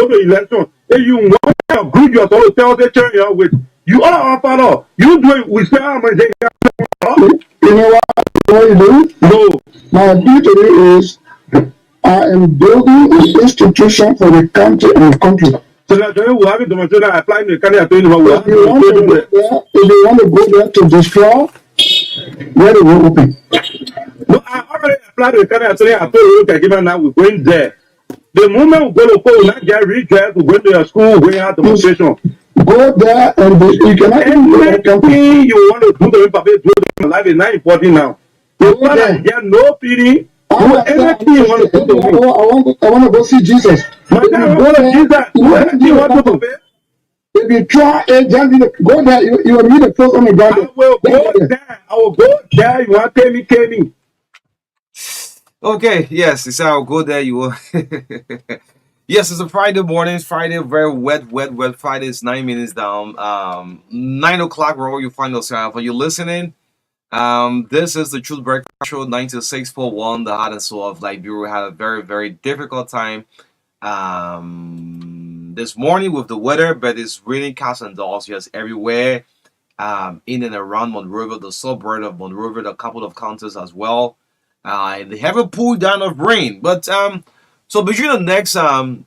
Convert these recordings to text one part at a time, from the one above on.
go to election. If you want to agree, you to tell the church with you are father. You do it. We say, You know what you do? No. My duty is I am building an institution for the country and country. So now we have to apply the Canada. If you want to go there to destroy, where will open? No, I already applied the Canada. I told you that now we're going there. The moment we go to school, not get redress, we go to your school, we have demonstration. Go there and you cannot anything you want to do to public, do in life is not important now. You get no pity. Anything you want to do to me. I want to go see Jesus. My God, I want to Jesus. You want to do to if you try and go there, you will meet the first on the ground. I will go there. I will go there. You want to tell me? Okay, yes, it's I'll go there. You will. Yes, it's a Friday morning. Friday, very wet Friday. It's 9 minutes down. 9 o'clock, wherever you find yourself. Are you listening? This is the Truth Breakfast Show 96.1. The heart and soul of Liberia had a very difficult time this morning with the weather, but it's raining cats and dogs just everywhere. In and around Monrovia, the suburb of Monrovia, a couple of counties as well. They haven't pulled down of rain, but so between the next 40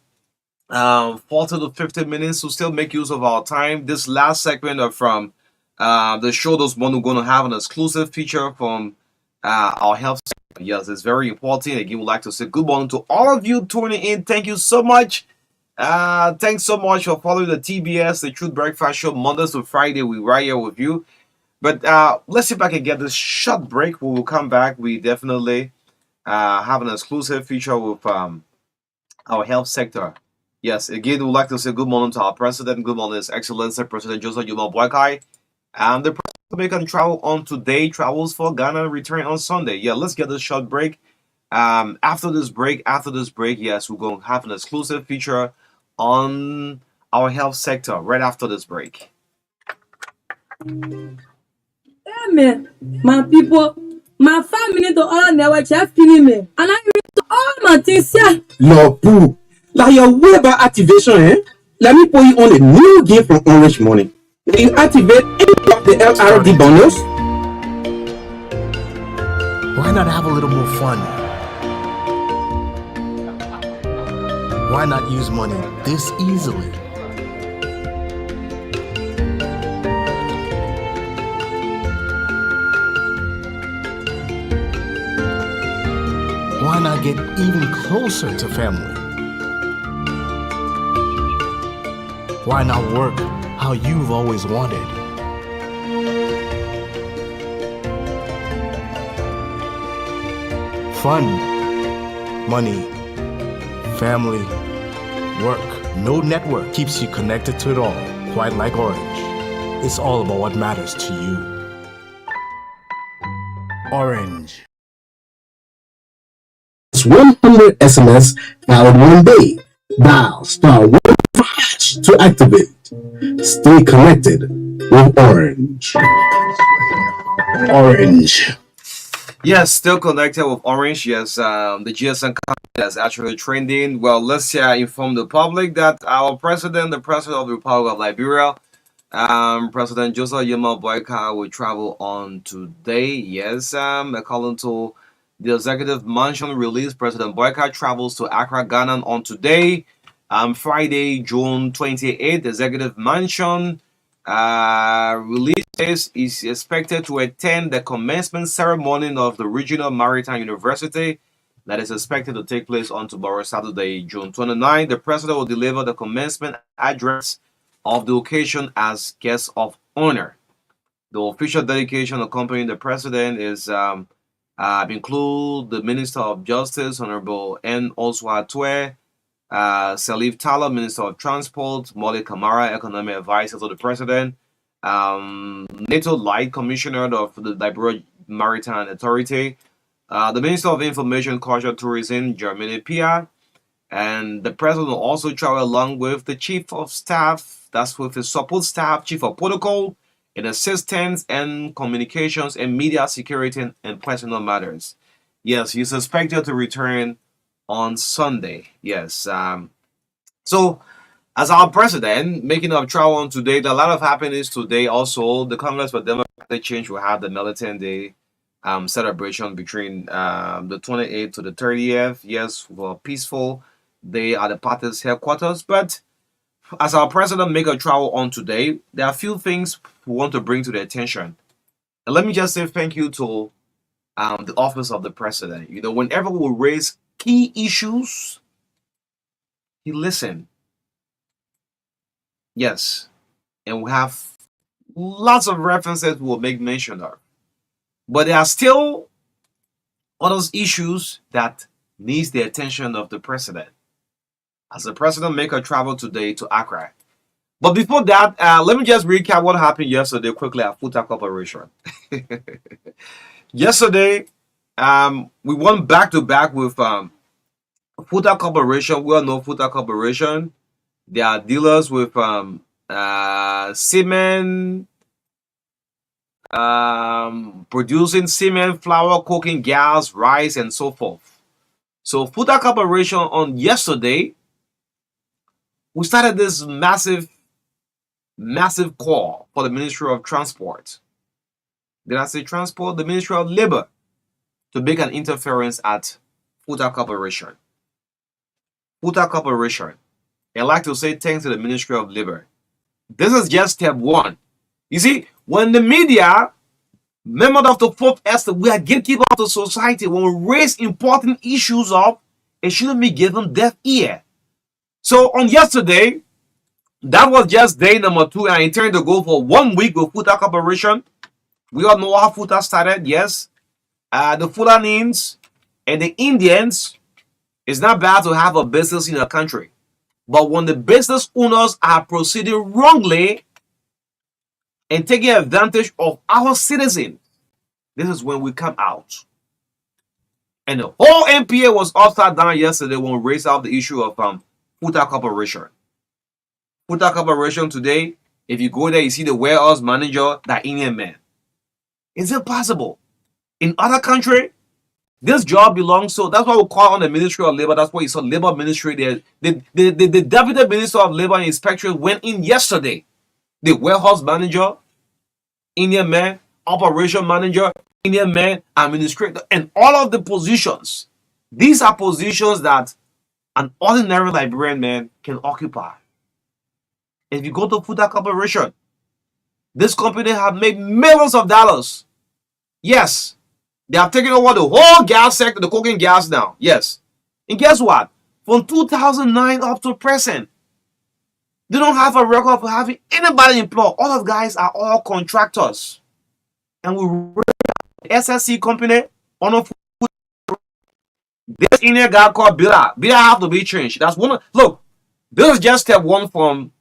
to 50 minutes, we'll still make use of our time. This last segment of from the show this morning, we're going to have an exclusive feature from our health sector. Yes, it's very important. Again, we'd like to say good morning to all of you tuning in. Thank you so much. Thanks so much for following the TBS, the Truth Breakfast Show, Mondays to Friday. We're right here with you. But let's see if I can get this short break. We will come back. We definitely have an exclusive feature with our health sector. Yes, again, we'd like to say good morning to our president. Good morning, His Excellency President Joseph Yuma Boakai. And the president of Jamaican travel on today, travels for Ghana, return on Sunday. Yeah, let's get this short break. After this break, yes, we're going to have an exclusive feature on our health sector right after this break. Amen. My people, my family to all never just feeling me. And I read all my things here. Lord Poo, like your Weber activation, let me put you on a new game from Orange Money. Will you activate any of the LRD bonus? Why not have a little more fun? Why not use money this easily? Why not get even closer to family? Why not work how you've always wanted? Fun, money, family, work. No network keeps you connected to it all, quite like Orange. It's all about what matters to you. Orange. 100 SMS valid one day. Dial *1 to activate. Stay connected with Orange. Orange. Yes, still connected with Orange. Yes, the GSM is actually trending. Well, let's inform the public that our president, the president of the Republic of Liberia, President Joseph Yuma Boakai, will travel on today. Yes, according to the executive mansion release, President Boakai travels to Accra, Ghana on today, Friday, June 28th. The executive mansion release is expected to attend the commencement ceremony of the Regional Maritime University that is expected to take place on tomorrow, Saturday, June 29th. The president will deliver the commencement address of the occasion as guest of honor. The official dedication accompanying the president is include the Minister of Justice, Honorable N. Oswatwe, Salif Tala, Minister of Transport, Molly Kamara, Economic Advisor to the President, NATO Light Commissioner of the Liberia Maritime Authority, the Minister of Information, Culture, Tourism, Germany Pia, and the President will also travel along with the Chief of Staff, that's with his support staff, Chief of Protocol, in assistance and communications and media security and personal matters. Yes, he's expected to return on Sunday. Yes. So as our president making a travel on today, there are a lot of happenings today. Also, the Congress for Democratic Change will have the Militant Day celebration between the 28th to the 30th. Yes, for a peaceful day at the party's headquarters. But as our president make a travel on today, there are a few things we want to bring to the attention. And let me just say thank you to the office of the president. You know, whenever we raise key issues, he listened. Yes, and we have lots of references we'll make mention of. But there are still other issues that needs the attention of the president. As the president make a travel today to Accra. But before that, let me just recap what happened yesterday quickly at Futa Corporation. Yesterday, we went back to back with Futa Corporation. We all know Futa Corporation. They are dealers with cement, producing cement, flour, cooking gas, rice, and so forth. So Futa Corporation on yesterday, we started this massive call for the Ministry of Transport. Did I say transport? The Ministry of Labor to make an interference at Futa Corporation. Futa Corporation. I like to say thanks to the Ministry of Labor. This is just step one. You see, when the media, members of the fourth estate, we are gatekeepers of the society. When we raise important issues up, it shouldn't be given deaf ear. So on yesterday, that was just day number 2, and I intend to go for 1 week with Futa Corporation. We all know how Futa started, yes. The Fulanese and the Indians, it's not bad to have a business in a country. But when the business owners are proceeding wrongly and taking advantage of our citizens, this is when we come out. And the whole NPA was upside down yesterday when we raised out the issue of Futa Corporation. Futa Corporation today, if you go there, you see the warehouse manager, that Indian man. Is it possible? In other countries, this job belongs to, that's why we call on the Ministry of Labor. That's why you saw Labor Ministry there. The Deputy Minister of Labor and Inspection went in yesterday. The warehouse manager, Indian man, operation manager, Indian man, administrator, and all of the positions. These are positions that an ordinary Liberian man can occupy. If you go to Futa Corporation, this company have made millions of dollars. Yes, they have taken over the whole gas sector, the cooking gas now. Yes. And guess what? From 2009 up to present, they don't have a record for having anybody employed. All of guys are all contractors. And we the SSC company on a this Indian guy called Bila. Bila have to be changed. That's one. Look, this is just step 1 from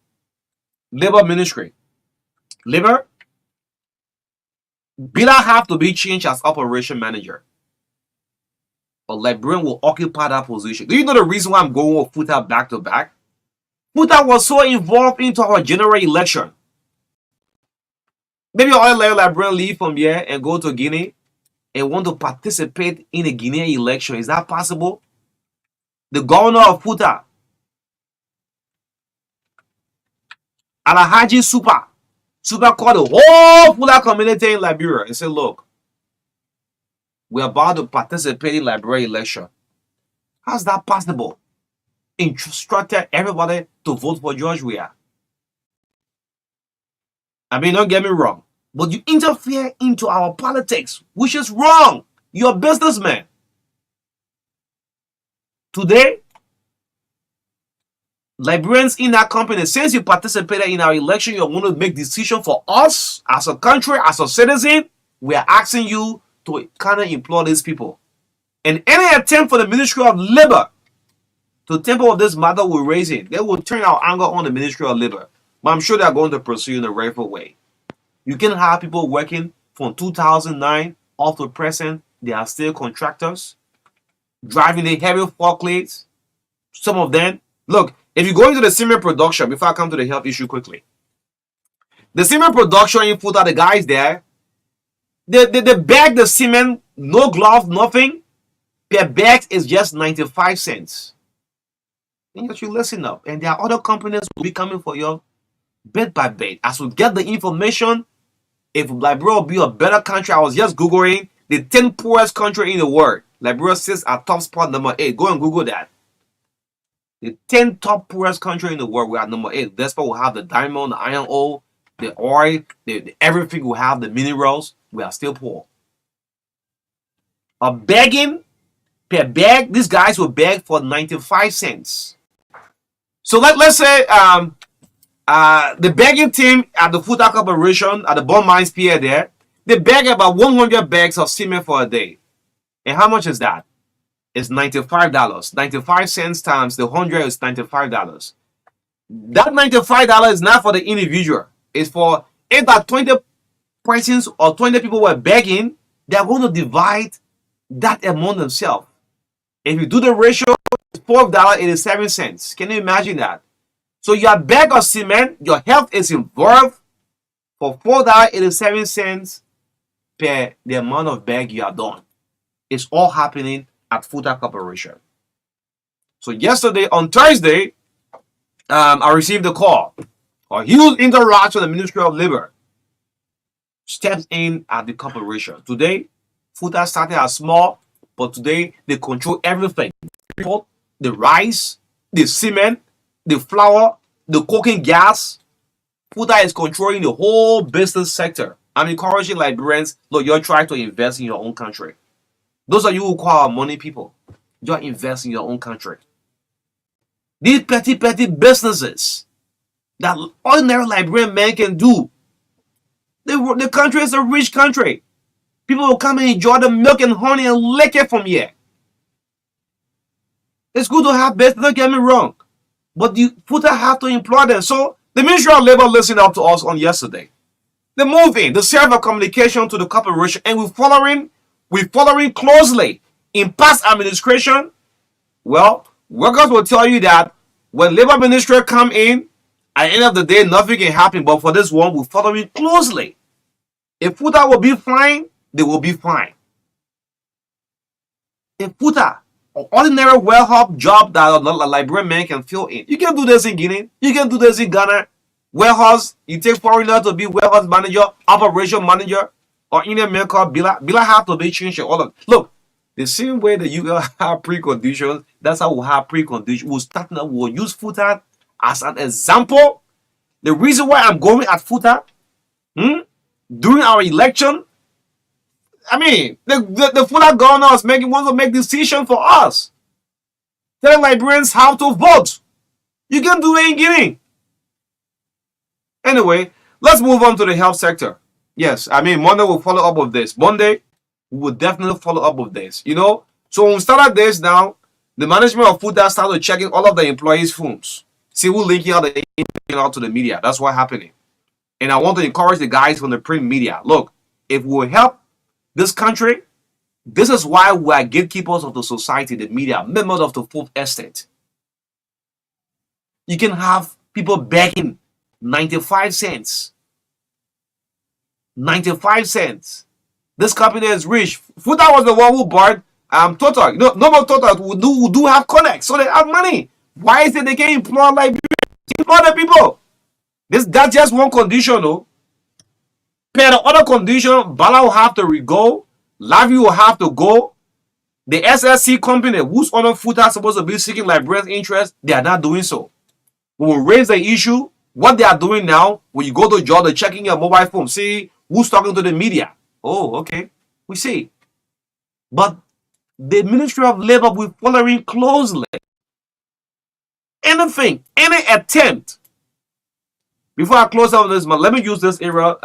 Labor Ministry. Labor, Bila have to be changed as operation manager. But Liberian will occupy that position. Do you know the reason why I'm going with Futa back to back? Futa was so involved into our general election. Maybe all Liberian leave from here and go to Guinea and want to participate in a Guinean election. Is that possible? The governor of Futa, Alhaji Super called the whole Futa community in Liberia and said, look, we're about to participate in Liberia election. How's that possible? Instructed everybody to vote for George Weah. I mean, don't get me wrong, but you interfere into our politics, which is wrong. You're a businessman. Today, Liberians in that company, since you participated in our election, you're going to make decisions for us as a country, as a citizen. We are asking you to kind of employ these people. And any attempt for the Ministry of Labor to tamper with this matter we're raising, they will turn our anger on the Ministry of Labor. But I'm sure they're going to pursue in the rightful way. You can have people working from 2009 up to present. They are still contractors, driving the heavy forklifts. Some of them, look, if you go into the cement production, before I come to the health issue quickly, the cement production, you put out the guys there, they bag the cement, no glove, nothing. Per bag is just 95 cents. And you should listen up. And there are other companies will be coming for you bit by bit. As we get the information, if Liberia will be a better country, I was just Googling the 10 poorest country in the world. Liberia sits at top spot number 8. Go and Google that. The 10 top poorest country in the world, we are number 8. Despite we have the diamond, the iron ore, the oil, everything we have, the minerals, we are still poor. A begging per bag, these guys will beg for 95 cents. So let's say the begging team at the Futa Corporation at the Bond Mines Pier there, they beg about 100 bags of cement for a day. And how much is that? It's $95. 95 cents times the 100 is $95. That $95 is not for the individual. It's for, if that 20 persons or 20 people were begging, they're going to divide that among themselves. If you do the ratio, it's $12.87. Can you imagine that? So your bag of cement, your health is involved for $4.87 per the amount of bag you are done. It's all happening at Futa Corporation. So yesterday, on Thursday, I received a call. A huge interaction with the Ministry of Labor steps in at the corporation. Today, Futa started as small, but today they control everything. The rice, the cement, the flour, the cooking gas. Futa is controlling the whole business sector. I'm encouraging Liberians, look, you're trying to invest in your own country. Those of you who call our money people, you're investing in your own country. These petty businesses that ordinary Liberian men can do. The country is a rich country. People will come and enjoy the milk and honey and lick it from here. It's good to have business, don't get me wrong. But the Futa have to employ them. So the Ministry of Labor listened up to us on yesterday. They move in, they serve a communication to the corporation, and we're following closely. In past administration, well, workers will tell you that when labor ministry come in, at the end of the day, nothing can happen. But for this one, we're following closely. If Futa will be fine, they will be fine. If Futa, an ordinary warehouse job that a Liberian man can fill in. You can do this in Guinea. You can do this in Ghana. Warehouse, you take foreigner to be warehouse manager, operation manager, or Indian man called Bila. Bila have to be changed. All of look, the same way that you have preconditions, that's how we have preconditions. We'll use Futa as an example. The reason why I'm going at Futa during our election, I mean, the Futa governors want to make decisions for us. Tell Liberians how to vote. You can do it in Guinea. Anyway, let's move on to the health sector. Yes, I mean, Monday will follow up with this. Monday, we will definitely follow up with this. You know, so when we started this now, the management of Futa started checking all of the employees' phones. See who linking out to the media. That's what's happening. And I want to encourage the guys from the print media. Look, if we help this country, this is why we are gatekeepers of the society, the media, members of the fourth estate. You can have people begging 95 cents. 95 cents. This company is rich. Futa was the one who bought Total. You know, no more Total who do have connects, so they have money. Why is it they can't employ the people? That's just one condition, though. Per the other condition, Bala will have to go. Lavi will have to go. The SSC company, whose owner Futa is supposed to be seeking Liberians' interest, they are not doing so. We will raise the issue. What they are doing now, when you go to job, they're checking your mobile phone. See who's talking to the media. Oh, okay. We see. But the Ministry of Labor will following closely. Anything, any attempt. Before I close out this, let me use this era.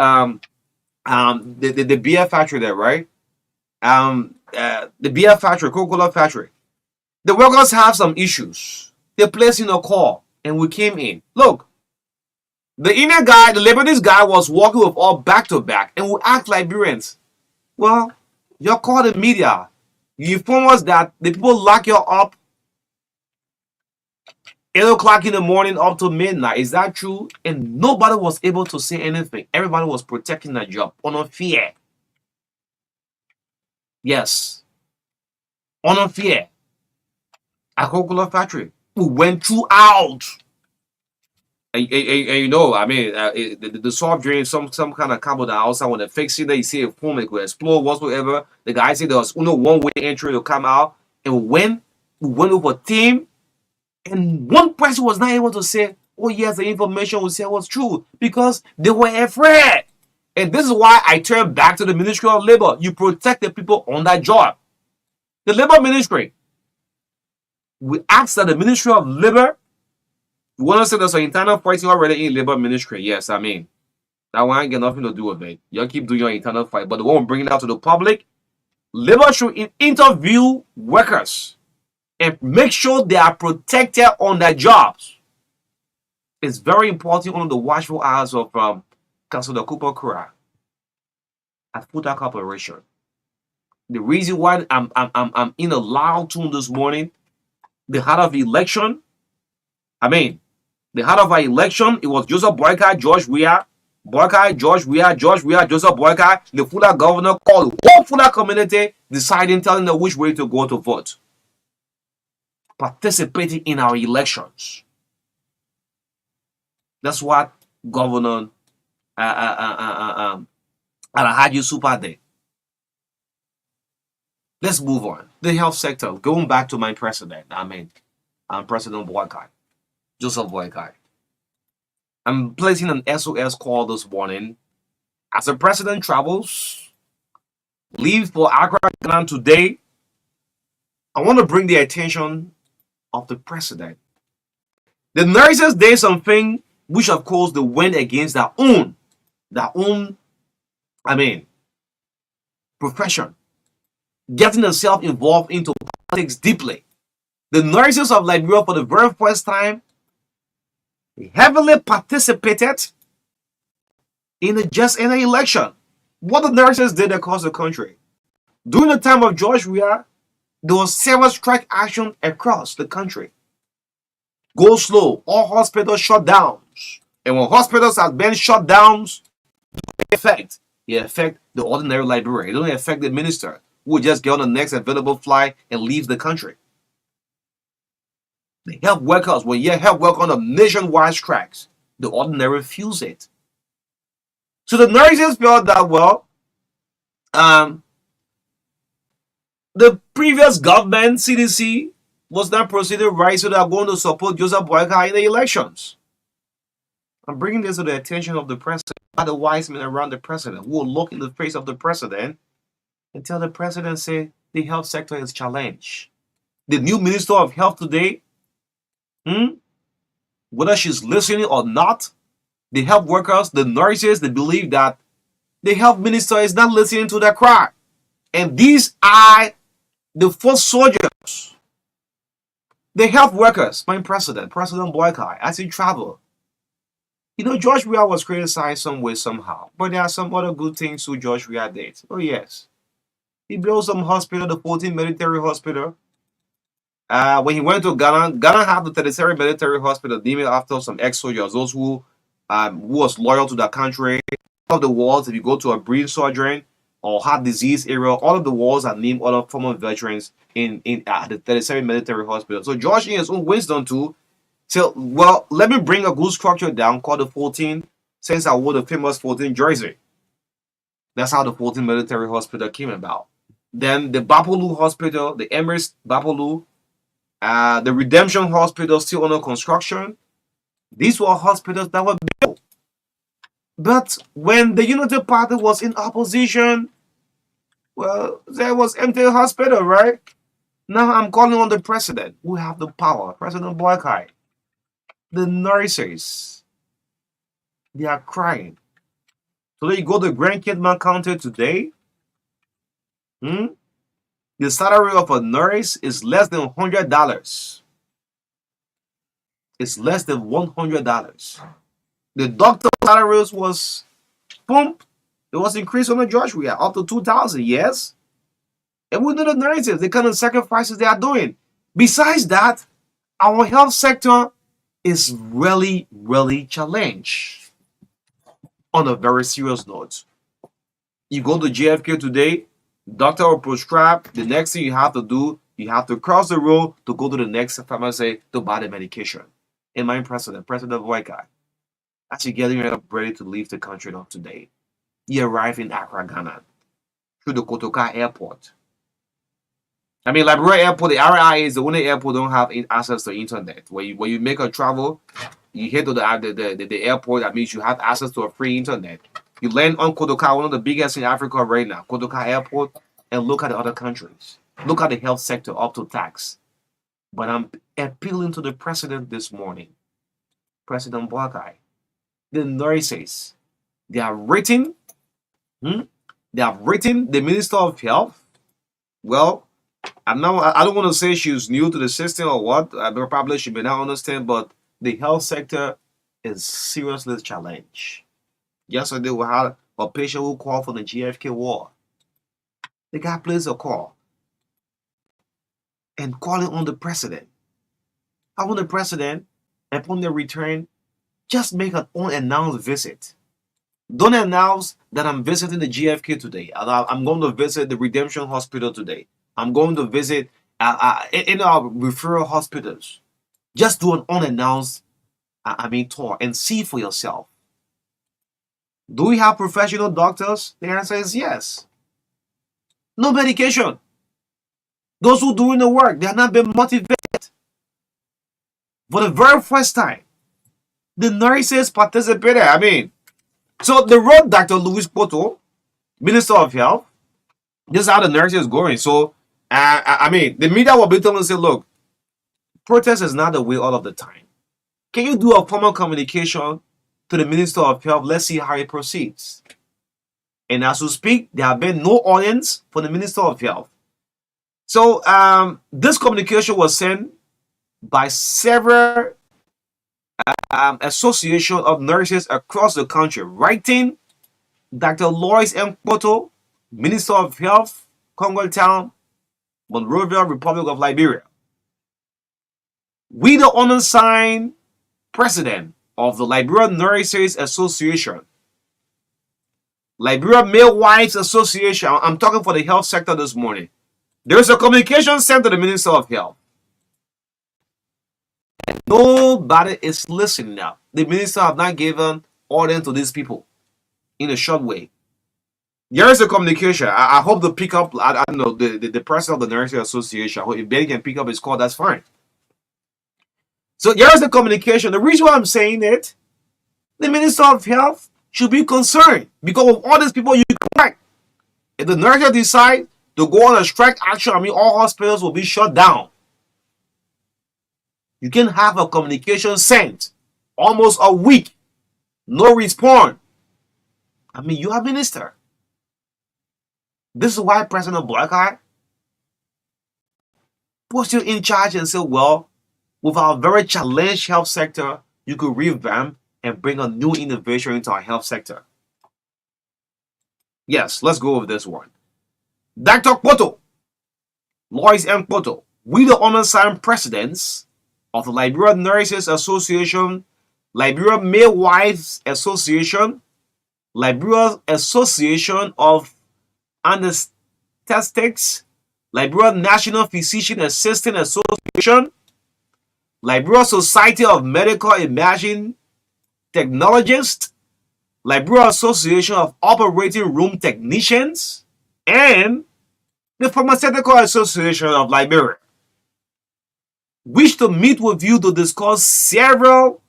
The beer factory there, right? The beer factory, Coca-Cola factory. The workers have some issues. They placed in a call, and we came in. Look, the Indian guy, the Lebanese guy, was working with all back to back, and we asked Liberians, well, you call the media. You inform us that the people lock you up 8 o'clock in the morning up to midnight. Is that true? And nobody was able to say anything. Everybody was protecting their job on fear. Yes. On fear. A Coca-Cola factory. We went throughout. And you know, I mean, the soft drink, some kind of carbon dioxide, when they fix it, they see a foam, it could explode whatsoever. The guy said there was one way entry to come out. And when we went over team, and one person was not able to say, oh yes, the information we said was true, because they were afraid. And this is why I turn back to the Ministry of Labor. You protect the people on that job. The Labor Ministry. We ask that the Ministry of Labor, you want to say there's an internal fighting already in Labor Ministry. Yes, I mean, that one ain't got nothing to do with it. Y'all keep doing your internal fight. But the one bringing it out to the public, Labor should interview workers and make sure they are protected on their jobs. It's very important under the watchful eyes of Councilor Cooper Kura at Futa Corporation. The reason why I'm in a loud tune this morning, the heart of the election, the heart of our election, it was Joseph Boyka, George Weah, Joseph Boyka, the Fuller governor called the whole Fuller community, deciding, telling them which way to go to vote. Participating in our elections. That's what Governor Alhaji Super did. Let's move on. The health sector, going back to my president, President Boyka, Joseph Boyka. I'm placing an SOS call this morning. As the president travels, leaves for Accra, Ghana today, I want to bring the attention of the president. The nurses did something which, of course, they went against their own profession, getting themselves involved into politics deeply. The nurses of Liberia, for the very first time, heavily participated in an election. What the nurses did across the country. During the time of George Weah, there was several strike action across the country. Go slow, all hospitals shut down. And when hospitals have been shut down, it affect the ordinary Liberian. It doesn't affect the minister who will just get on the next available flight and leave the country. The health workers, when you health work on a nationwide strikes, the ordinary feels it. So the nurses felt that, well, the previous government, CDC, was not proceeding right, so they are going to support Joseph Boyka in the elections. I'm bringing this to the attention of the president, the wise men around the president, who will look in the face of the president and tell the president, say, the health sector is challenged. The new Minister of Health today, whether she's listening or not, the health workers, the nurses, they believe that the health minister is not listening to their cry. And these are the foot soldiers, the health workers, my President Boyka, as he traveled. You know, George Weah was criticized some way, somehow, but there are some other good things who George Weah did. Oh, yes. He built some hospital, the 14th Military Hospital. When he went to Ghana, Ghana had the 33rd Military Hospital named after some ex-soldiers, those who was loyal to their country. All of the wards, if you go to a brain surgery or heart disease area, all of the wards are named other former veterans in the 37th Military Hospital. So George, in his own wisdom too, said, well, let me bring a good structure down called the 14, since I wore the famous 14 jersey. That's how the 14th Military Hospital came about. Then the Bapolu Hospital, the Emirates Bapolu, the Redemption Hospital still under construction. These were hospitals that were built. But when the Unity Party was in opposition, well, there was empty hospital, right? Now I'm calling on the president, who have the power, President Boyka. The nurses, they are crying. So you go to Grand Kidman County today, the salary of a nurse is less than $100. It's less than $100. The doctor salaries was, it was increased on the George Weah up to $2,000, yes. And we know the nurses, the kind of sacrifices they are doing. Besides that, our health sector is really, really challenged. On a very serious note, you go to JFK today, doctor will prescribe. The next thing you have to do You have to cross the road to go to the next pharmacy to buy the medication. And my President Boyka, as he's getting ready to leave the country of today, he arrived in Accra, Ghana, through the Kotoka airport. I mean, Liberia Airport, the RI is the only airport don't have access to internet. When you make a travel, you head to the airport. That means you have access to a free internet. You land on Kotoka, one of the biggest in Africa right now, Kotoka Airport, and look at the other countries. Look at the health sector up to tax. But I'm appealing to the president this morning, President Boakai. The nurses, they have written the Minister of Health. Well, I don't want to say she's new to the system or what. Probably she may not understand, but the health sector is seriously challenged. Yesterday we had a patient who called for the GFK war. The guy placed a call and calling on the president. I want the president, upon their return, just make an unannounced visit. Don't announce that I'm visiting the GFK today. I'm going to visit the Redemption Hospital today. I'm going to visit in our referral hospitals. Just do an unannounced tour and see for yourself. Do we have professional doctors? The answer is yes. No medication. Those who doing the work, they have not been motivated. For the very first time, the nurses participated. So the road Dr. Louis Poto, Minister of Health, this is how the nurses going. So, the media will be telling us, look, protest is not the way all of the time. Can you do a formal communication to the Minister of Health? Let's see how it proceeds. And as we speak, there have been no audience for the Minister of Health. So, this communication was sent by several association of nurses across the country, writing Dr. Lois M. Poto, Minister of Health, Congo Town, Monrovia, Republic of Liberia. We, the unassigned president of the Liberia Nurses Association, Liberia Midwives Association, I'm talking for the health sector this morning. There is a communication sent to the Minister of Health. Nobody is listening now. The minister have not given order to these people in a short way. There is a communication. I hope to pick up, I don't know, the president of the Nursing Association. I hope if they can pick up his call, that's fine. So there is the communication. The reason why I'm saying it, the Minister of Health should be concerned because of all these people you correct. If the nurses decide to go on a strike action, all hospitals will be shut down. You can have a communication sent almost a week, no response. You are minister. This is why President Boakai puts you in charge and say, well, with our very challenged health sector, you could revamp and bring a new innovation into our health sector. Yes, let's go over this one. Dr. Poto, Lois M. Poto, we the unassigned presidents of the Liberia Nurses Association, Liberia Midwives Association, Liberia Association of Anesthetics, Liberia National Physician Assistant Association, Liberia Society of Medical Imaging Technologists, Liberia Association of Operating Room Technicians, and the Pharmaceutical Association of Liberia wish to meet with you to discuss several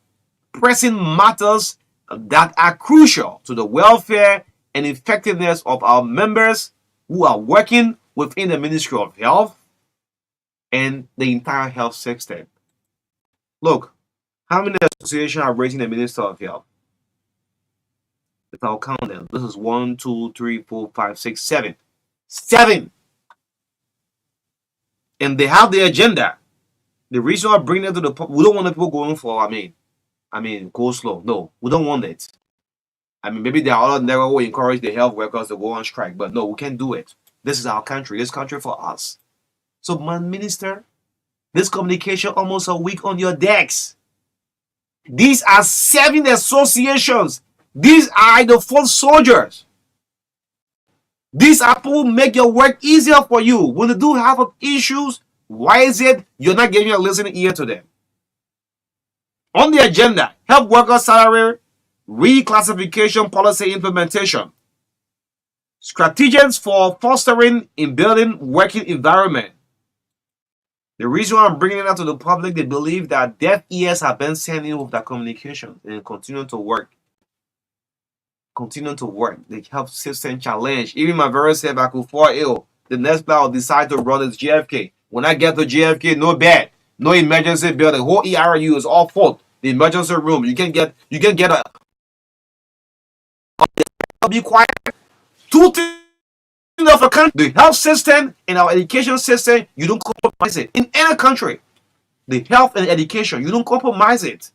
pressing matters that are crucial to the welfare and effectiveness of our members who are working within the Ministry of Health and the entire health system. Look, how many associations are rating the Minister of Health? If I'll count them, this is 1, 2, 3, 4, 5, 6, 7. 7! And they have the agenda. The reason I bring them to the public, we don't want the people going for, go slow. No, we don't want it. Maybe there are other never will encourage the health workers to go on strike, but no, we can't do it. This is our country. This country for us. So, man, minister, this communication almost a week on your decks. These are 7 associations. These are the foot soldiers. These are people who make your work easier for you. When you do have issues, Why is it you're not giving a listening ear to them? On the agenda, help worker salary reclassification policy implementation. Strategies for fostering in building working environment. The reason why I'm bringing it out to the public, they believe that deaf ears have been sending with that communication and continue to work. Continue to work. The health system challenge. Even my very self, I could fall ill. The next plan I'll decide to run is JFK. When I get to JFK, no bed, no emergency bill. The whole ERU is all full. The emergency room, you can get a be quiet. Two things of a country, the health system and our education system, you don't compromise it. In any country, the health and education, you don't compromise it.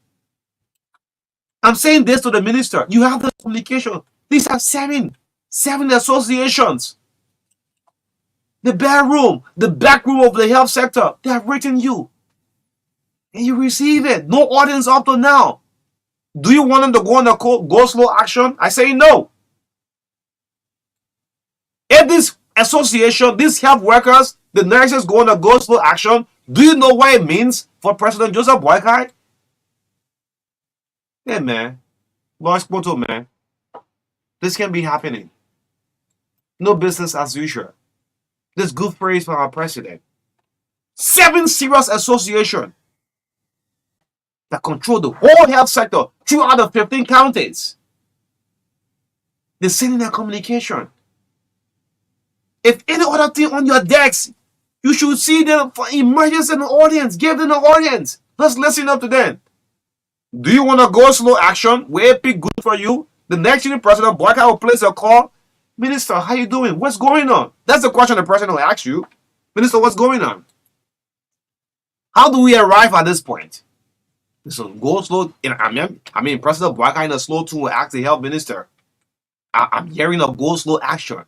I'm saying this to the minister. You have the communication. These are seven associations. The bedroom, the back room of the health sector, they have written you. And you receive it. No audience up to now. Do you want them to go on the go slow action? I say no. If this association, these health workers, the nurses go on a go slow action, do you know what it means for President Joseph Boykai? Hey man, Lord Spoto man, this can be happening. No business as usual. This good praise for our president. 7 serious associations that control the whole health sector throughout the 15 counties. They're sending their communication. If any other thing on your decks, you should see them for emergency in the audience. Give them the audience. Let's listen up to them. Do you want to go slow action where it pick good for you? The next year, President Boyka will place a call. Minister, how you doing? What's going on? That's the question the president will ask you. Minister, what's going on? How do we arrive at this point? So go slow. I mean, President Boyka in a slow tune will ask the health minister. I'm hearing a go slow action.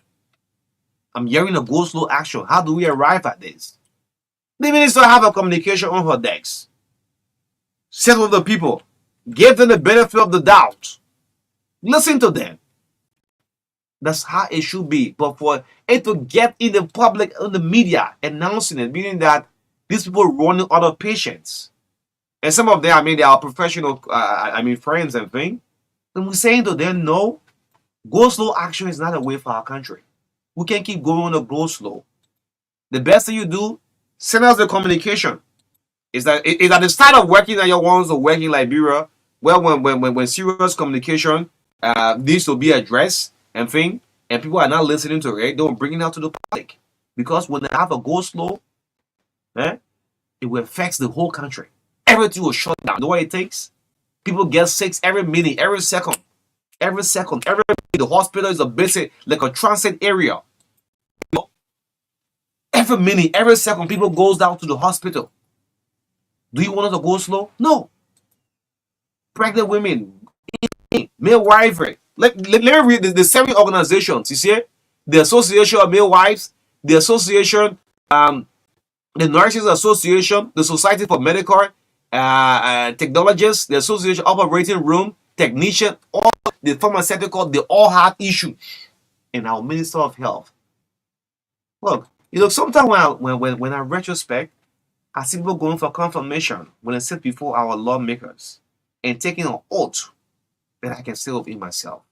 I'm hearing a go slow action. How do we arrive at this? The minister have a communication on her decks. Sit with the people. Give them the benefit of the doubt. Listen to them. That's how it should be. But for it to get in the public, in the media, announcing it, meaning that these people are running out of patience. And some of them, I mean, they are professional, friends and things. And we're saying to them, no, go slow action is not a way for our country. We can't keep going on the go slow. The best thing you do, send us the communication. Is that at the start of working at your ones or working in Liberia, well, when serious communication needs to be addressed and thing, and people are not listening to it, don't bring it out to the public. Because when they have a go slow, it will affect the whole country. Everything will shut down. You know what it takes? People get sick every minute, every second. Every minute. The hospital is a basic, like a transit area. Every minute, every second, people goes down to the hospital. Do you want us to go slow? No. Pregnant women, midwifery. Let me read the 7 organizations. You see, the Association of Midwives, the Association, the Nurses Association, the Society for Medical Technologists, the Association Operating Room Technician, all the pharmaceutical, they all have issues. And our Minister of Health. Look, sometimes when I retrospect, I see people going for confirmation when I sit before our lawmakers and taking an oath that I can say within myself.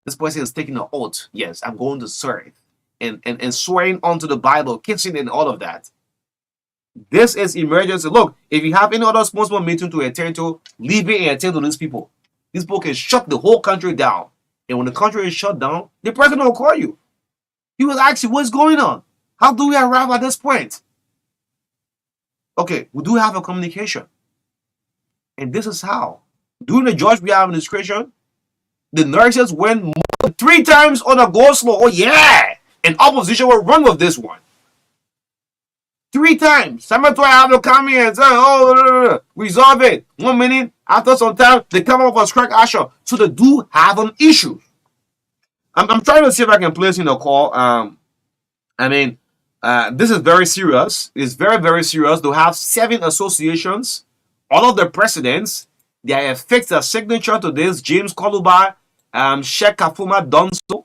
This person is taking an oath. Yes, I'm going to serve. And swearing onto the Bible, kitchen and all of that. This is emergency. Look, if you have any other responsible meeting to attend to, leave it and attend to these people. These people can shut the whole country down. And when the country is shut down, the president will call you. He will ask you, what's going on? How do we arrive at this point? Okay, we do have a communication. And this is how. During the George Weah administration, the nurses went more than 3 times on a go slow. Oh yeah! And opposition will run with this one. 3 times. Somebody have to come here and say, resolve it. 1 minute. After some time, they come up with a crack action. So they do have an issue. I'm trying to see if I can place in a call. This is very serious. It's very, very serious. They have 7 associations. All of the presidents, they have affixed a signature to this. James Koluba, Sheikh Kafuma Donso,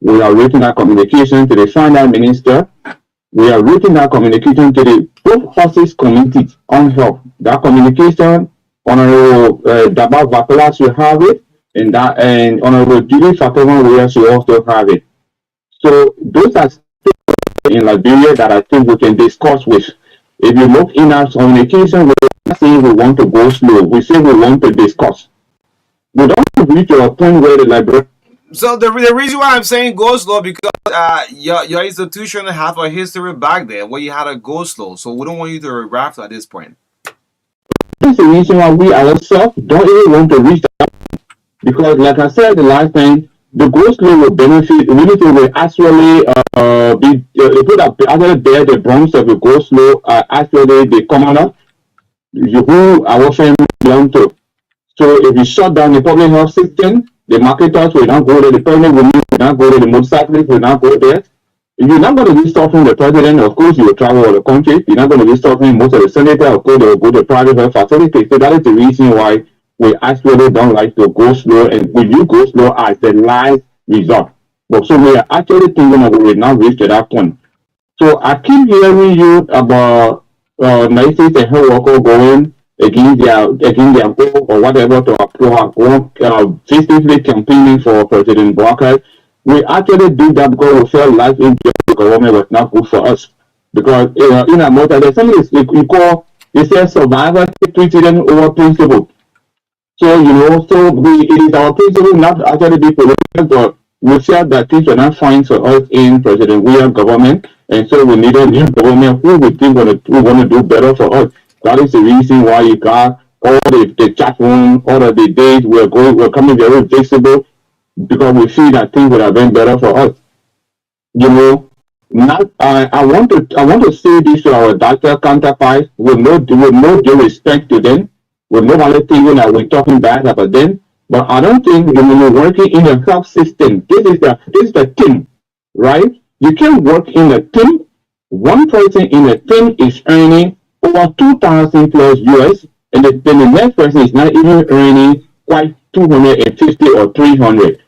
We are writing that communication to the finance minister. We are writing that communication to the both horses committee on health. That communication, Honorable Daba Vakala should have it, and Honorable Julie Fatoma Weah should also have it. So those are in Liberia that I think we can discuss with. If you look in our communication, we're not saying we want to go slow. We say we want to discuss. We don't reach to a point where the Liberian. So the reason why I'm saying go slow because your institution have a history back there where you had to go slow. So we don't want you to regress at this point. That's the reason why we ourselves don't even want to reach that, because, like I said the last time, the go slow will benefit. We need to actually be put up actually bear the brunt of the go slow. Actually, the commoner who our family belong to. So if you shut down the public health system, the marketers will not go there, the president will not go there, the motorcyclists will not go there. You're not going to be stopping the president, of course, you will travel all the country. You're not going to be stopping most of the senators, of course, they will go to private health facilities. So that is the reason why we actually don't like to go slow, and when you go slow as the last resort. But so we are actually thinking that we will not reach to that point. So I keep hearing you about nurses and health workers going against their goal or whatever to physically campaigning for President Marka. We actually did that because we felt life in the government was not good for us. Because in a motor, there's something you call, it says survivor precedent over principle. So, so it is our principle not to actually be political, but we felt that things were not fine for us in President William government, and so we needed a new government who we think we want to do better for us. That is the reason why you got all the chat room, all of the days we're coming very visible, because we feel that things would have been better for us. Not I want to say this to our doctor counterparts with no due respect to them. With nobody thinking that we're talking bad about them. But I don't think when you're working in a health system, this is the team, right? You can work in a team. One person in a team is earning over 2,000 plus US, and then the next person is not even earning quite 250 or 300.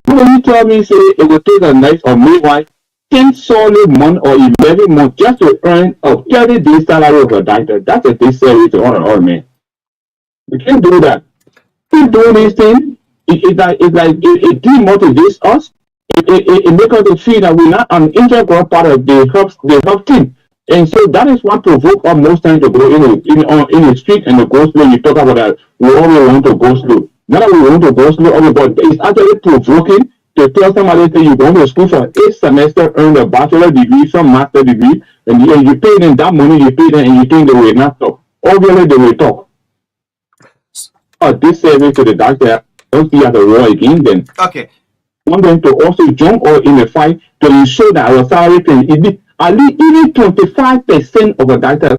When you tell me, say, it will take a night or midwife 10 solid month or 11 months just to earn a 30 day salary of a doctor, that's a disservice to all, man. We can't do that. Keep doing these things. It demotivates us. It makes us feel that we're not an integral part of the health team. And so that is what provokes us most times to go in the street and the go slow. You talk about that we only want to go slow. Not that we want to go slow, but it's actually provoking to tell somebody that you're going to school for 8 semesters, earn a bachelor degree, some master degree, and you pay them that money, you pay them, and you think they will not talk. Obviously, they will talk. This service to the doctor, don't see as a war against them. Okay. Want them to also jump all in the fight to ensure that our salary can be at least even 25% of a doctor.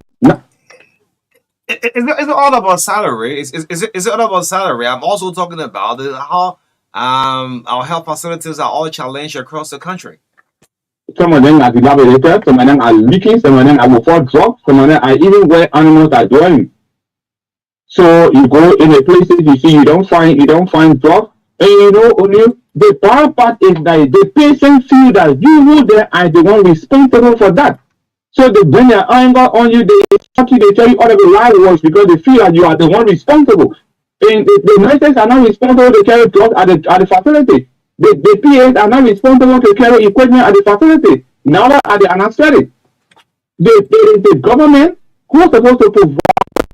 It's all about salary. Is it all about salary? I'm also talking about how our health facilities are all challenged across the country. Some of them are dilapidated, some of them are leaking, some of them are without drugs, some of them are even where animals are dwelling. So you go in the places you see you don't find drugs, and only the bad part is that the patient feel that you who they are the one responsible for that. So they bring their anger on you, they tell you all of the lie words because they feel that you are the one responsible. And the nurses are not responsible to carry drugs at the facility. The PAs are not responsible to carry equipment at the facility. Now at the anesthetic. The government who is supposed to provide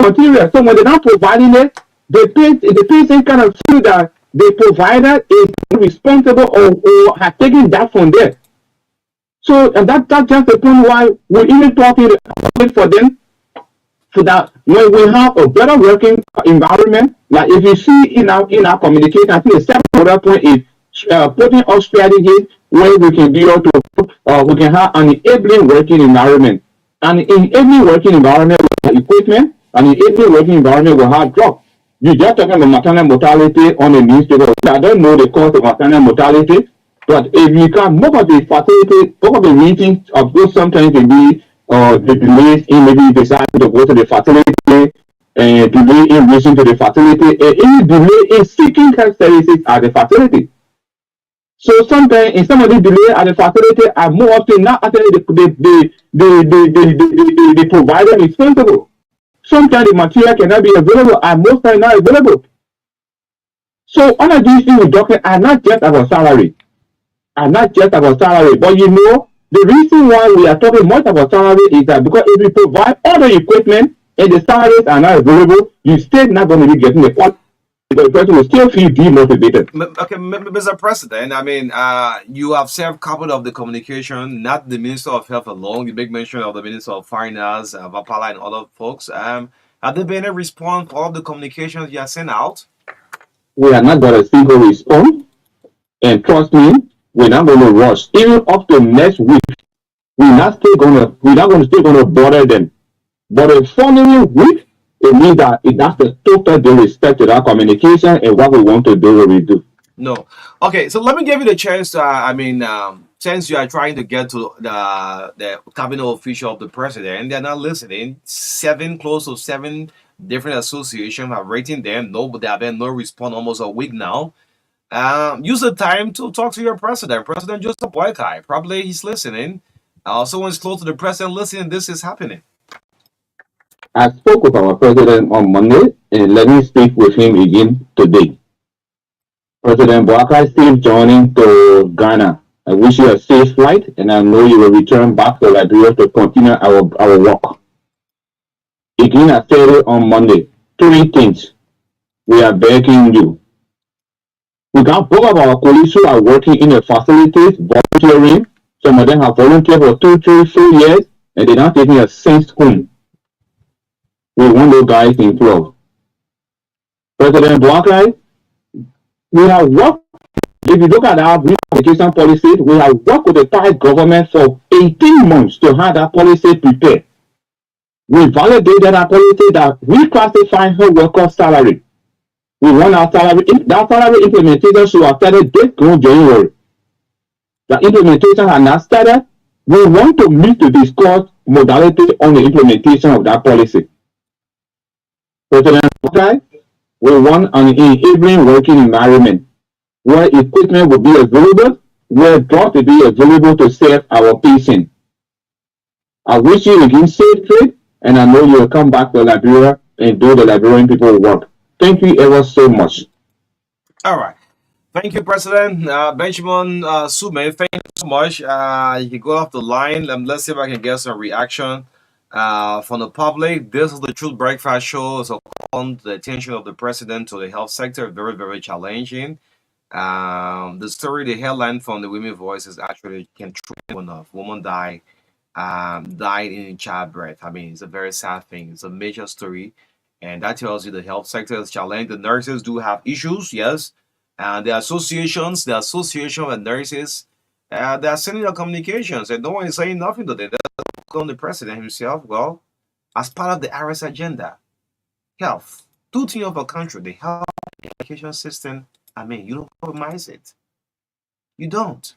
material. So when they're not providing it, the patient kind of feel that the provider is responsible or has taken that from there. So and that's just the point why we're even talking for them, so that when we have a better working environment, like if you see in our communication, I think the second other point is putting up strategies where we can be able to we can have an enabling working environment. An enabling working environment with equipment, an enabling working environment will have drugs. You just talking about maternal mortality on the newspaper. I don't know the cause of maternal mortality, but if you can most of the facility, most of the meetings of those sometimes can be the delays in maybe deciding to go to the facility, and delay in reaching to the facility, and any delay in seeking health services at the facility. So sometimes in some of the delay at the facility are more often not actually the provider responsible. Sometimes the material cannot be available and most times not available. So all of these things with doctor are not just about salary. But you know, the reason why we are talking much about salary is that because if you provide all the equipment and the salaries are not available, you still not going to be getting the quality. The person will still feel demotivated. Okay, Mr. President, I mean, you have served couple of the communication, not the Minister of Health alone. You make mention of the Minister of Finance, Vapala, and other folks. Have there been a response to all of the communications you have sent out? We are not going to single response, and trust me, we're not going to rush. Even up to next week, we're not still going to bother them. But the following week, it means that that's the total disrespect to that communication and what we want to do, what we do. No. Okay, so let me give you the chance. Since you are trying to get to the cabinet official of the president, they're not listening. Close to seven different associations are rating them. No, but there have been no response almost a week now. Use the time to talk to your president. President Joseph Boykai. Probably he's listening. Someone's close to the president listening. This is happening. I spoke with our president on Monday, and let me speak with him again today. President Boykai, safe joining to Ghana. I wish you a safe flight, and I know you will return back to Liberia to continue our work. Again, I said it on Monday. 3 things we are begging you. We got both of our colleagues who are working in the facilities, volunteering. Some of them have volunteered for 2, 3, 4 years, and they're not taking a cent home. We want those guys employed. President Boykai, we have worked. If you look at our education policies, we have worked with the Thai government for 18 months to have that policy prepared. We validated our policy that we classify her workers' salary. We want our salary, that salary implementation should have started this January. The implementation has not started. We want to meet to discuss modality on the implementation of that policy. President Boykai, we want an enabling working environment where equipment will be available, where drugs will be available to serve our patients. I wish you again safe trip, and I know you will come back to Liberia and do the Liberian people work. Thank you ever so much. All right. Thank you, President Benjamin Sume. Thank you so much. You can go off the line. Let's see if I can get some reaction from the public. This is the Truth Breakfast Show. So, on the attention of the president to the health sector, very, very challenging. The story, the headline from the Women Voice is actually can true enough. Woman died in childbirth. I mean, it's a very sad thing. It's a major story, and that tells you the health sector is challenged. The nurses do have issues, yes. And the association of nurses, they are sending out communications, and no one is saying nothing to them. On the president himself, well, as part of the IRS agenda, health, 2 things of a country, the health education system. I mean, you don't compromise it. You don't.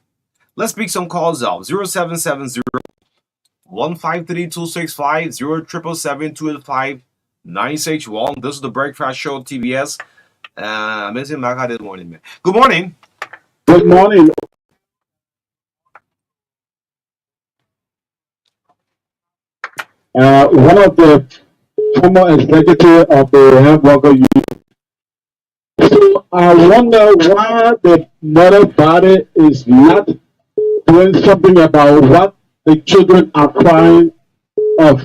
Let's pick some calls out. 0770 153 265 0777 285 This is the Breakfast Show, TBS. Amazing Marka this morning, man. Good morning. Good morning. One of the former executive of the health worker union. So I wonder why the mother body is not doing something about what the children are crying of.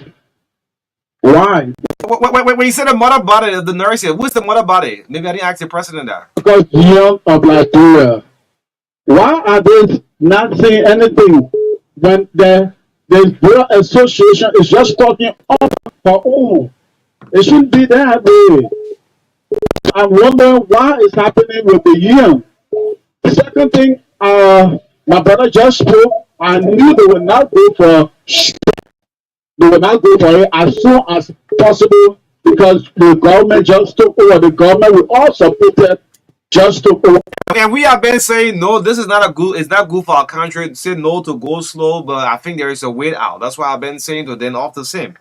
Why? Wait, when you said the mother body of the nurse here, who's the mother body? Maybe I didn't ask the president that. Because young of Liberia. Why are they not saying anything when the Bureau Association is just talking on her own? It shouldn't be that way. I wonder why it's happening with the young. The second thing, my brother just spoke. I knew they would not go for it as soon as possible because the government just took over. The government will all support it. Just took over. And we have been saying no, this is not it's not good for our country. Say no to go slow, but I think there is a way out. That's why I've been saying to them off the same.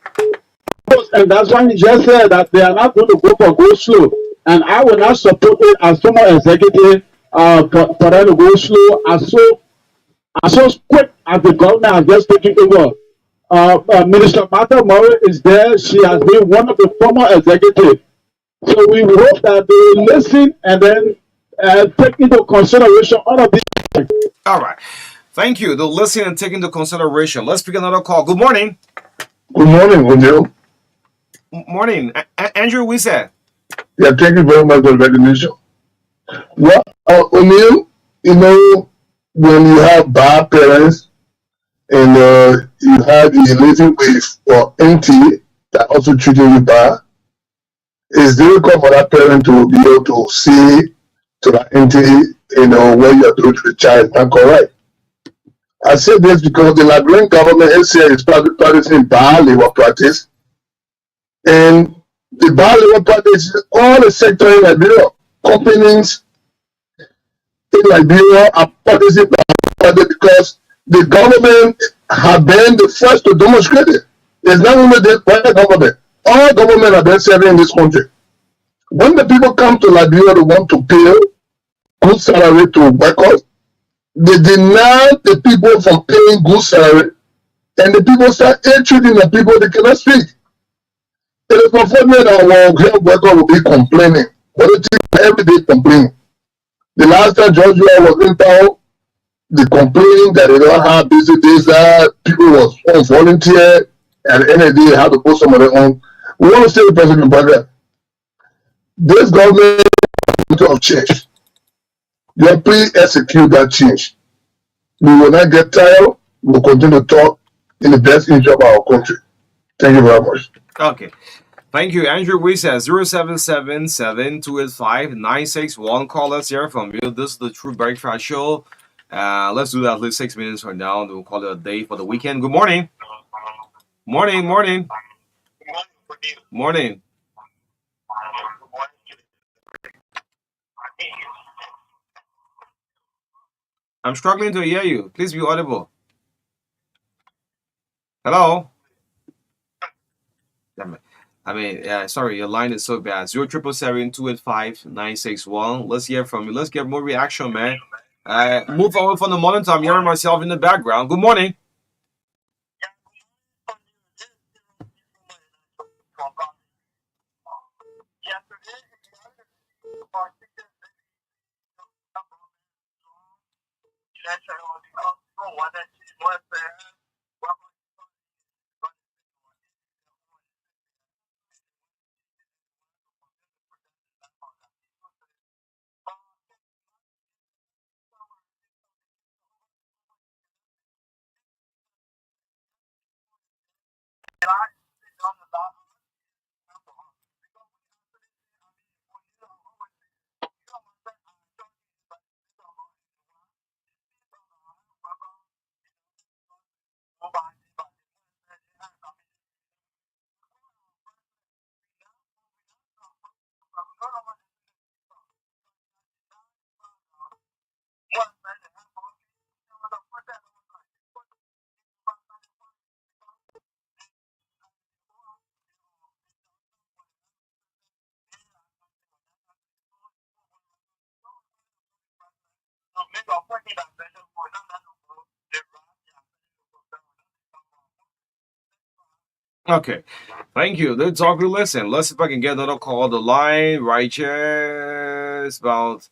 And that's why he just said that they are not going to go for go slow. And I will not support it as former executive for them to go slow as so quick as the government has just taken over. Minister Martha Murray is there. She has been one of the former executives. So we hope that they will listen and then take into consideration all of these. All right. Thank you. They'll listen and take into consideration. Let's pick another call. Good morning. Good morning, Wojo. Morning. Andrew Wise. Yeah, thank you very much for the recognition. Well, O'Neill, you know, when you have bad parents and you have the living with or auntie that also treating you bad, it's difficult for that parent to be able to see to that auntie, you know, what you're doing to the child is not correct. I say this because the Liberian government NCA is practicing bad labor practice, and the bad labor practice is all the sector in Liberia, companies in Liberia are practicing bad because the government have been the first to demonstrate it. It's not only the private government, all government have been serving in this country. When the people come to Liberia, they want to pay good salary to workers. They deny the people from paying good salary, and the people start treating the people they cannot speak. It is unfortunate that our health worker will be complaining, but it is every day complaining. The last time Georgia was in town, they complained that they don't have busy days, that people was on volunteer, at the end of the day, they have to put some of their own. We want to say the President Brother, this government of change. You please execute that change. We will not get tired. We will continue to talk in the best interest of our country. Thank you very much. Okay. Thank you. Andrew Weiss at 0777-285-961. Call us here from you. This is the True Breakfast Show. Let's do that at least 6 minutes from now. We'll call it a day for the weekend. Good morning. Morning. Morning. I'm struggling to hear you. Please be audible. Hello? Damn it. Sorry, your line is so bad. 0777-285-961. Let's hear from you. Let's get more reaction, man. Move away from the monitor. I'm hearing myself in the background. Good morning. Okay. Thank you. Let's talk. Listen. Let's see if I can get another call. The line righteous about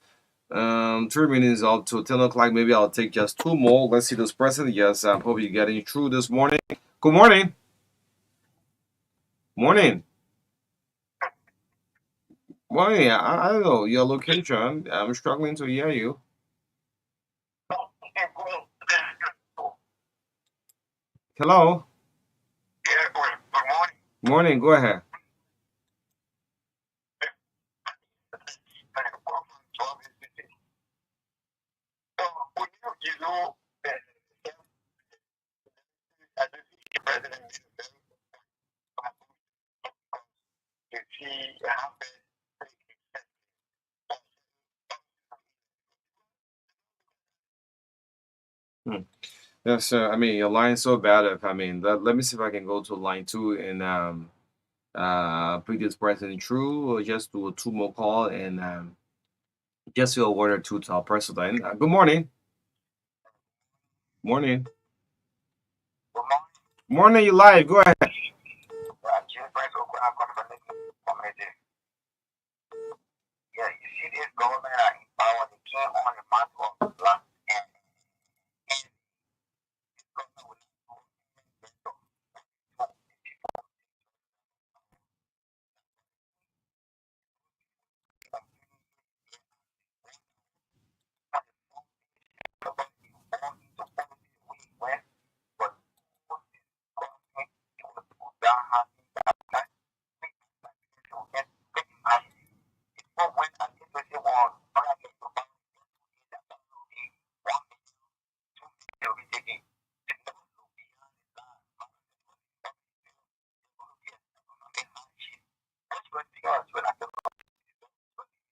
3 minutes up to 10 o'clock. Maybe I'll take just two more. Let's see this person. Yes, I hope you're getting through this morning. Good morning. Morning. Morning. I don't know your location. I'm struggling to hear you. Hello. Morning. Go ahead. Hmm. Yes, your line's so bad. Let me see if I can go to line two and put this person through, or just do a two more call and Just a word or two to our president. Good morning. Morning. Morning, you live. Go ahead.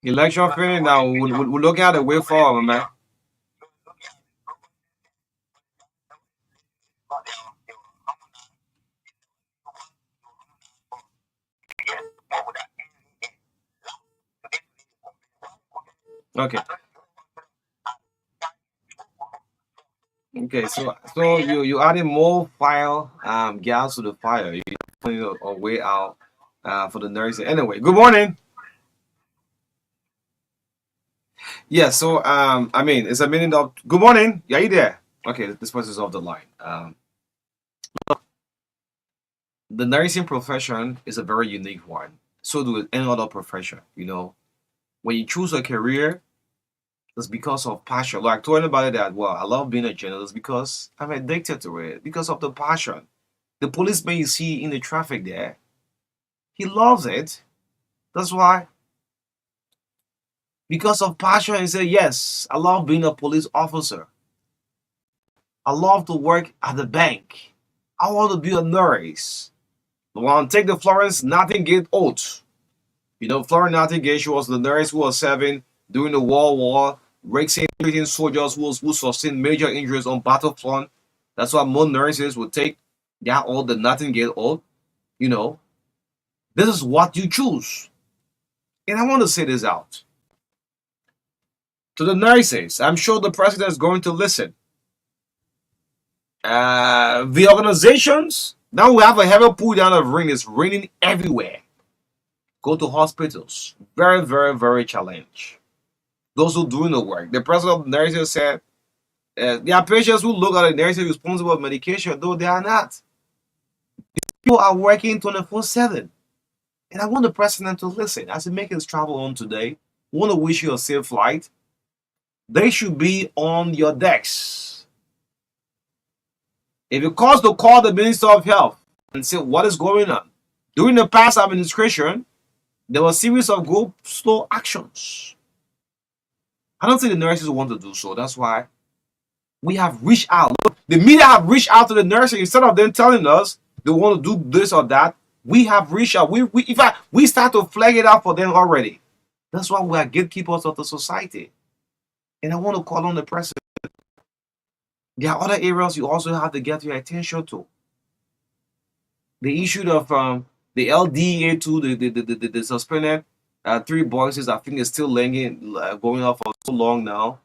Election finish now. We'll look at the way forward, man. Okay. Okay. So you adding more fire gas to the fire. You putting a way out for the nursing. Anyway, good morning. Yeah. So I mean, it's a minute of good morning. Yeah, you there? Okay, this person's off the line. The nursing profession is a very unique one. So do any other profession. When you choose a career, it's because of passion. Like I told anybody that, well, I love being a journalist because I'm addicted to it, because of the passion. The policeman you see in the traffic there, he loves it. That's why, because of passion, he said, yes, I love being a police officer. I love to work at the bank. I want to be a nurse. I want to take the Florence Nightingale oath. Florence Nightingale, she was the nurse who was serving during the World War, raising treating soldiers who sustained major injuries on battlefront. That's why most nurses would take their oath, the Nightingale oath. This is what you choose. And I want to say this out to the nurses. I'm sure the president is going to listen. The organizations, now we have a heavy pull down of rain. It's raining everywhere. Go to hospitals. Very, very, very challenged. Those who doing the work. The president of the nurses said there are patients who look at the nurses responsible for medication, though they are not. People are working 24/7. And I want the president to listen. As he makes his travel on today, I want to wish you a safe flight. They should be on your decks. If it calls to call the Minister of Health and say what is going on. During the past administration, there were a series of go slow actions. I don't think the nurses want to do so. That's why we have reached out. Look, the media have reached out to the nurses instead of them telling us they want to do this or that. We have reached out. In fact, we start to flag it out for them already. That's why we are gatekeepers of the society. And I want to call on the president. There are other areas you also have to get your attention to. The issue of the LDA too, the suspended 3 boxes, I think is still going on for so long now.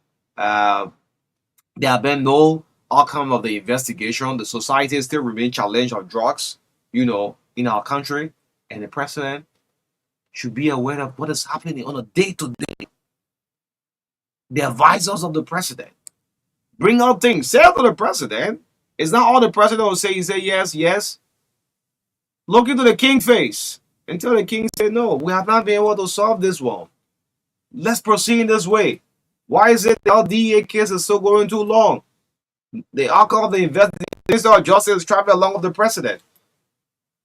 There have been no outcome of the investigation. The society still remains challenged of drugs, in our country, and the president should be aware of what is happening on a day-to-day. The advisors of the president bring out things. Say to the president. It's not all the president will say. He say yes, yes. Look into the king face and tell the king, say, no, we have not been able to solve this one. Let's proceed this way. Why is it the LDA case is still going too long? The outcome of the investigation of justice is traveling along with the president.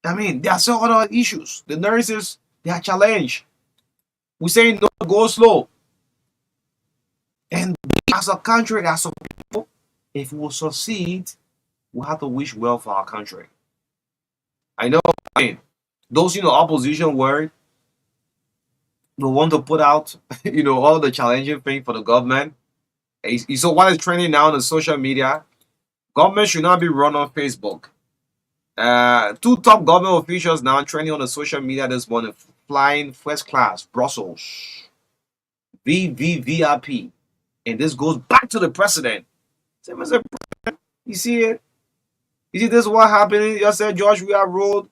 I mean, there are so other issues. The nurses, they are challenged. We say no, go slow. And as a country, as a people, if we will succeed, we have to wish well for our country. I know, those opposition word will want to put out, all the challenging thing for the government. So what is trending now on the social media? Government should not be run on Facebook. 2 top government officials now trending on the social media this morning, flying first class Brussels. VVVIP. And this goes back to the president. Say, Mr. President, you see it? You see, this is what happened. You said George Weah Road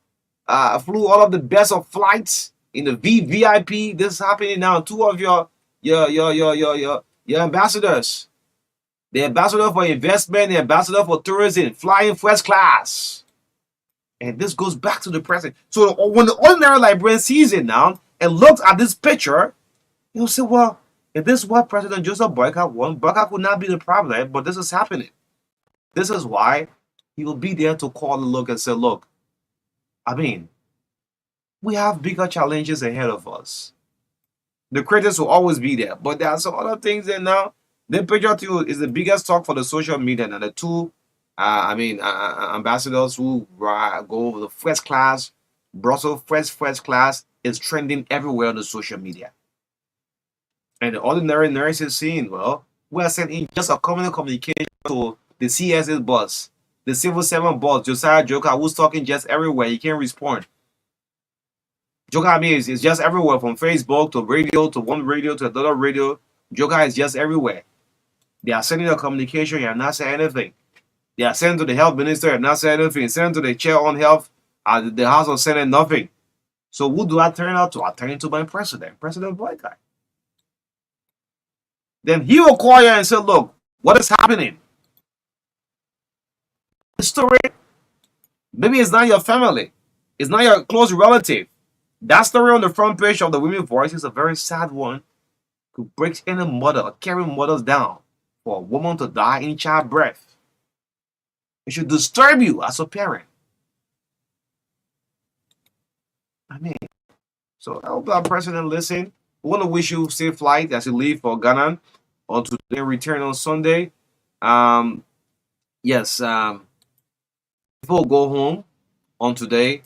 flew all of the best of flights in the VVIP. This is happening now. Two of your ambassadors. The ambassador for investment, the ambassador for tourism, flying first class. And this goes back to the president. So when the ordinary Liberian sees it now and looks at this picture, he'll say, well, if this is what President Joseph Boyka wants, Boyka would not be the problem, but this is happening. This is why he will be there to call a look and say, look, I mean, we have bigger challenges ahead of us. The critics will always be there, but there are some other things that now, the picture too is the biggest talk for the social media, and the two, ambassadors who go over the first class, Brussels first class is trending everywhere on the social media. And the ordinary nurse is saying, well, we are sending just a communication to the CSS boss, the civil servant boss, Josiah Joker, who's talking just everywhere. He can't respond. Joker, I mean, is just everywhere from Facebook to radio to one radio to another radio. Joker is just everywhere. They are sending a communication, you have not said anything. They are sending to the health minister, you have not said anything. Sending to the chair on health, the House of Senate, nothing. So who do I turn out to? I turn to my president, President Boycott. Then he will call you and say, look, what is happening? The story, maybe it's not your family. It's not your close relative. That story on the front page of the Women's Voice is a very sad one. Could break any mother, carrying mothers down for a woman to die in childbirth. It should disturb you as a parent. I mean, so I hope our president listen. We want to wish you safe flight as you leave for Ghana on today, return on Sunday. Yes, before we go home on today,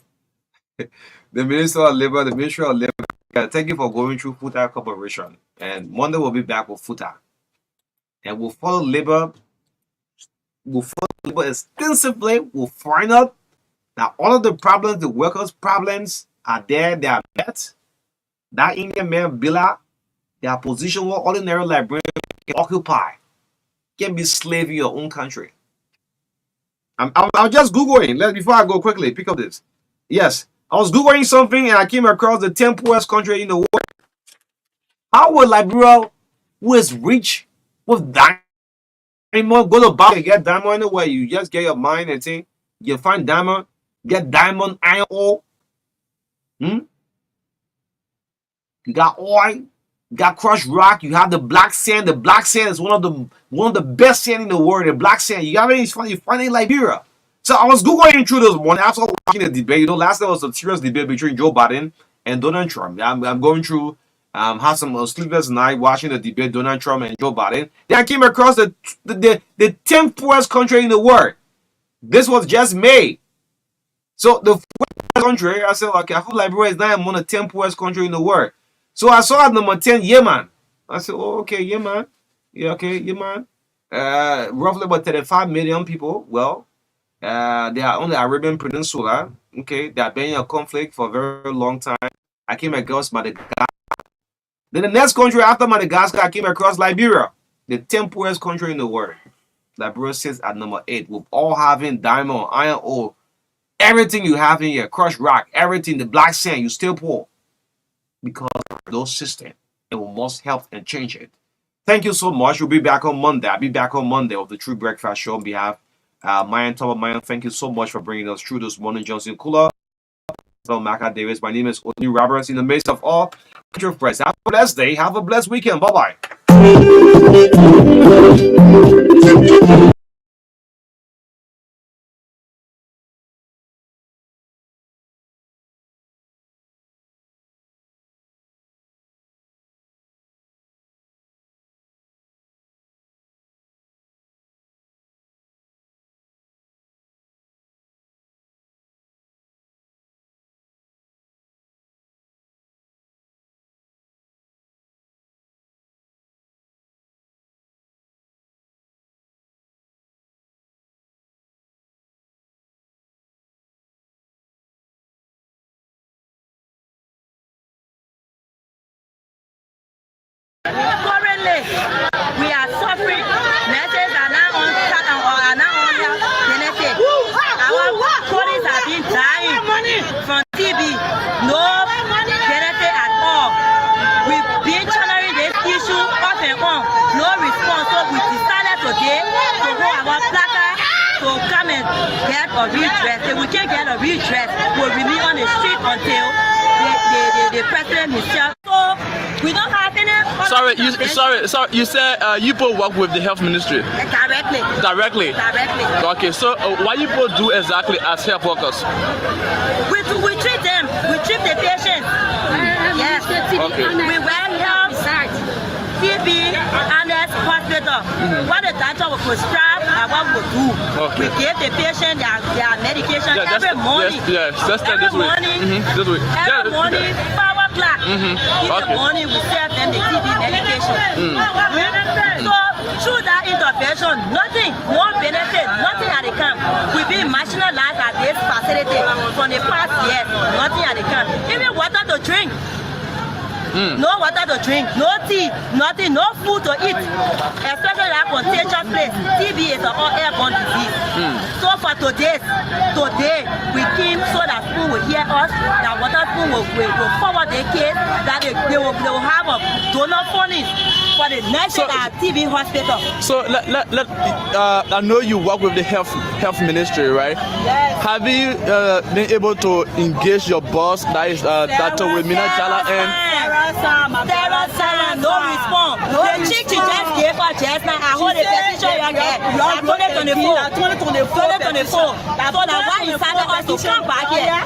the Minister of Labor, the Ministry of Labor, thank you for going through FUTA Corporation. And Monday we'll be back with FUTA. And we'll follow labor. We'll follow labor extensively. We'll find out that all of the problems, the workers' problems are there, they are met. That Indian man, Bila, they are position where ordinary Liberians can occupy, can be slave in your own country. I'll just Googling. Before I go quickly, pick up this. Yes, I was Googling something and I came across the 10th poorest country in the world. How would Liberia, who is rich with diamond, go to buy and get diamond anywhere? You just get your mine and thing. You find diamond, get diamond, iron ore. You got oil, you got crushed rock, you have the black sand. The black sand is one of the best sand in the world. The black sand. You got it, you find it in Liberia. So I was Googling through this one after watching the debate. You know, last night was a serious debate between Joe Biden and Donald Trump. I'm going through had some sleepless night watching the debate, Donald Trump and Joe Biden. Then I came across the 10th poorest country in the world. This was just May. So the country, I said, okay, I hope Liberia is not among the 10th poorest country in the world. So I saw at number 10, Yemen. I said, oh, okay, Yemen. Yeah, okay, Yemen. Roughly about 35 million people. Well, they are on the Arabian Peninsula. Okay, they have been in a conflict for a very long time. I came across Madagascar. Then the next country after Madagascar, I came across Liberia, the 10th poorest country in the world. Liberia sits at number 8, with all having diamond, iron ore, everything you have in here, crushed rock, everything, the black sand, you still poor. Because of those systems, and we must help and change it. Thank you so much. We'll be back on Monday. I'll be back on Monday of the True Breakfast Show on behalf of Mayan Top Mayan. Thank you so much for bringing us through this morning. Johnson Kula, Marka Davis. My name is Oni Roberts. In the midst of all, your friends. Have a blessed day. Have a blessed weekend. Bye bye. Unfortunately, we are suffering. Nurses are now on health benefit. Our police have been dying from TB. No benefit at all. We've been channeling this issue off and on. No response. So we decided today to hold our placard to come and get a redress. If we can't get a redress, we'll remain on the street until the president himself. So we don't have any. Sorry, you said you both work with the health ministry. Directly. Directly. Okay, so what you both do exactly as health workers? We treat them. We treat the patients. Yes. Okay. We wear health, TB, and hospital. What the doctor will prescribe and what we do. Okay. We give the patient their medication every morning. Yes, that's every this way. morning. This way. Every morning, 5 o'clock. In the morning, we serve them the TB medication. So through that intervention, nothing, no benefit, nothing at the camp. We've been marginalized at this facility from the past years. Nothing at the camp. Even water to drink. No water to drink, no tea, nothing, no food to eat. Especially that contagious place. TB is an airborne disease. So for today, we came so that school will hear us, that water school will forward the case, that they will have a donor funding for the next TB hospital. So I know you work with the health ministry, right? Yes. Have you been able to engage your boss, that is Dr. Wimina Jala, and no response. The chick she just gave her just now, I hold the petition you get. 2024. So now why he started us to come back here?